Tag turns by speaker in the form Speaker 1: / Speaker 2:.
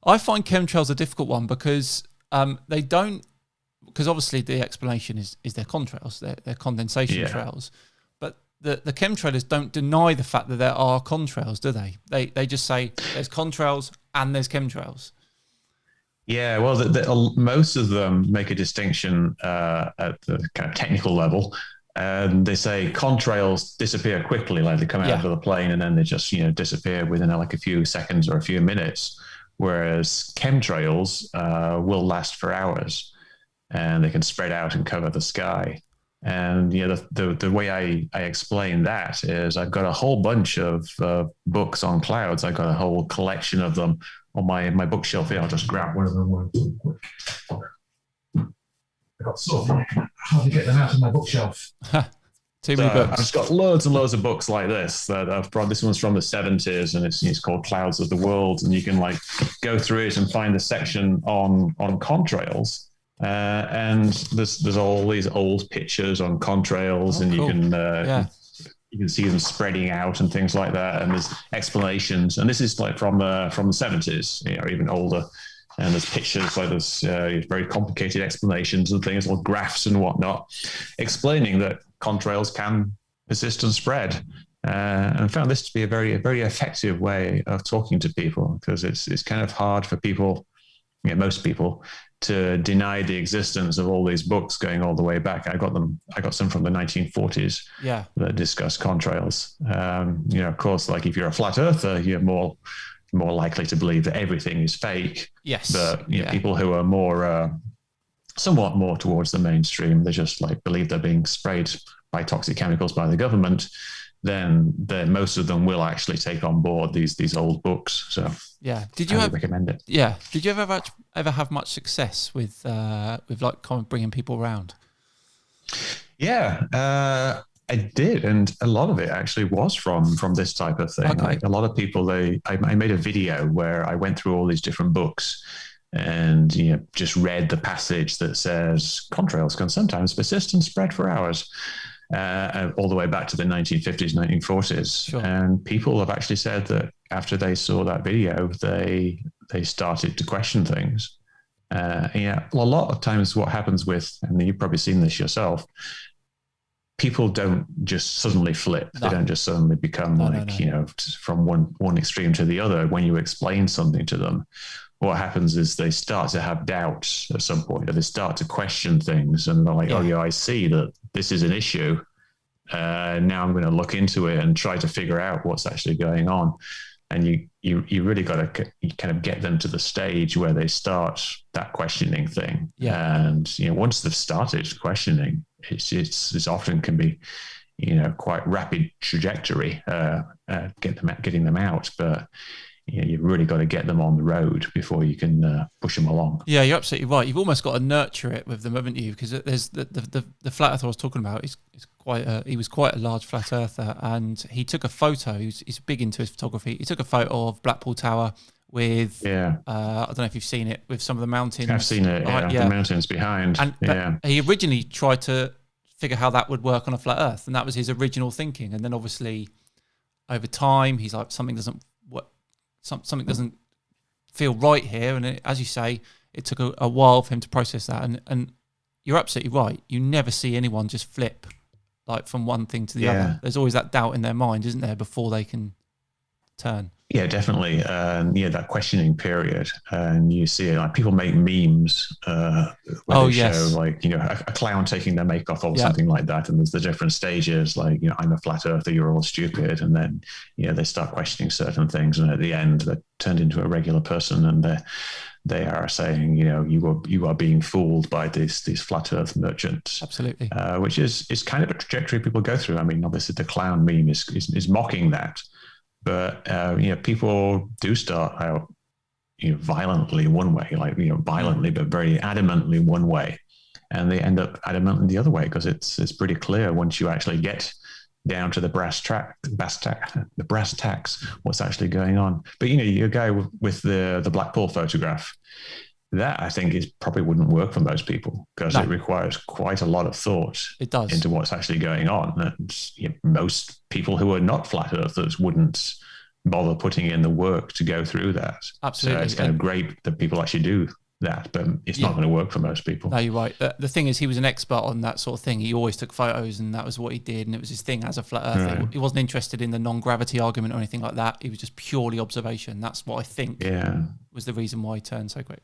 Speaker 1: I find chemtrails a difficult one because they don't, because obviously the explanation is they're contrails, they're condensation trails. But the chemtrailers don't deny the fact that there are contrails, do they? They just say there's contrails and there's chemtrails.
Speaker 2: Yeah, well, most of them make a distinction at the kind of technical level. They say contrails disappear quickly, like they come out of the plane and then they just disappear within like a few seconds or a few minutes. Whereas chemtrails will last for hours, and they can spread out and cover the sky. And the way I explain that is I've got a whole bunch of books on clouds. I've got a whole collection of them on my bookshelf here. I'll just grab one of them. I got so hard to get them out of my bookshelf.
Speaker 1: Too many books.
Speaker 2: I've just got loads and loads of books like this that I've brought. This one's from the 70s, and it's called Clouds of the World. And you can like go through it and find the section on contrails. And there's all these old pictures on contrails, and cool. You can see them spreading out and things like that. And there's explanations, and this is like from the 70s, even older. And there's pictures, like there's very complicated explanations and things like graphs and whatnot, explaining that contrails can persist and spread. And I found this to be a very, very effective way of talking to people, because it's kind of hard for people, most people, to deny the existence of all these books going all the way back. I got some from the 1940s that discuss contrails. Of course, like if you're a flat earther, you're more likely to believe that everything is fake.
Speaker 1: Yes.
Speaker 2: But people who are more, somewhat more towards the mainstream, they just like believe they're being sprayed by toxic chemicals by the government. Then most of them will actually take on board these old books. So
Speaker 1: did you
Speaker 2: recommend it?
Speaker 1: Yeah, did you ever have much success with like kind of bringing people around?
Speaker 2: Yeah, I did, and a lot of it actually was from this type of thing. Okay. Like a lot of people, I made a video where I went through all these different books and just read the passage that says contrails can sometimes persist and spread for hours. All the way back to the 1950s, 1940s. Sure. And people have actually said that after they saw that video, they started to question things. A lot of times what happens with, and you've probably seen this yourself, people don't just suddenly flip. No. They don't just suddenly become from one extreme to the other. When you explain something to them, what happens is they start to have doubts at some point, or they start to question things, and they're like, I see that this is an issue. Now I'm going to look into it and try to figure out what's actually going on. And you really got to kind of get them to the stage where they start that questioning thing. Yeah. And once they've started questioning, it's often can be quite rapid trajectory getting them out, but you've really got to get them on the road before you can push them along.
Speaker 1: Yeah, you're absolutely right. You've almost got to nurture it with them, haven't you? Because there's the flat earther I was talking about. He was quite a large flat earther, and he took a photo. He's big into his photography. He took a photo of Blackpool Tower with I don't know if you've seen it, with some of the mountains.
Speaker 2: I've seen it. The mountains behind.
Speaker 1: And he originally tried to figure how that would work on a flat Earth, and that was his original thinking. And then obviously over time, he's like, something doesn't feel right here. And as you say, it took a while for him to process that. And you're absolutely right. You never see anyone just flip like from one thing to the other. There's always that doubt in their mind, isn't there, before they can turn.
Speaker 2: Yeah, definitely. That questioning period. And you see like people make memes where they show like, a clown taking their make off or something like that. And there's the different stages, like, I'm a flat earther, you're all stupid. And then, they start questioning certain things. And at the end, they're turned into a regular person, and they are saying, you are being fooled by these flat earth merchants.
Speaker 1: Absolutely.
Speaker 2: Which is kind of a trajectory people go through. I mean, obviously the clown meme is mocking that. But people do start out violently one way, like violently, but very adamantly one way, and they end up adamantly the other way, because it's pretty clear once you actually get down to the brass tacks, what's actually going on. But your guy with the Blackpool photograph, that I think probably wouldn't work for most people, because it requires quite a lot of thought.
Speaker 1: It does.
Speaker 2: Into what's actually going on. And most people who are not flat earthers wouldn't bother putting in the work to go through that.
Speaker 1: Absolutely.
Speaker 2: So it's kind of great that people actually do that, but it's not going to work for most people.
Speaker 1: No, you're right. The thing is, he was an expert on that sort of thing. He always took photos, and that was what he did, and it was his thing as a flat earther. Right. He wasn't interested in the non-gravity argument or anything like that. He was just purely observation. That's what I think was the reason why he turned so quick.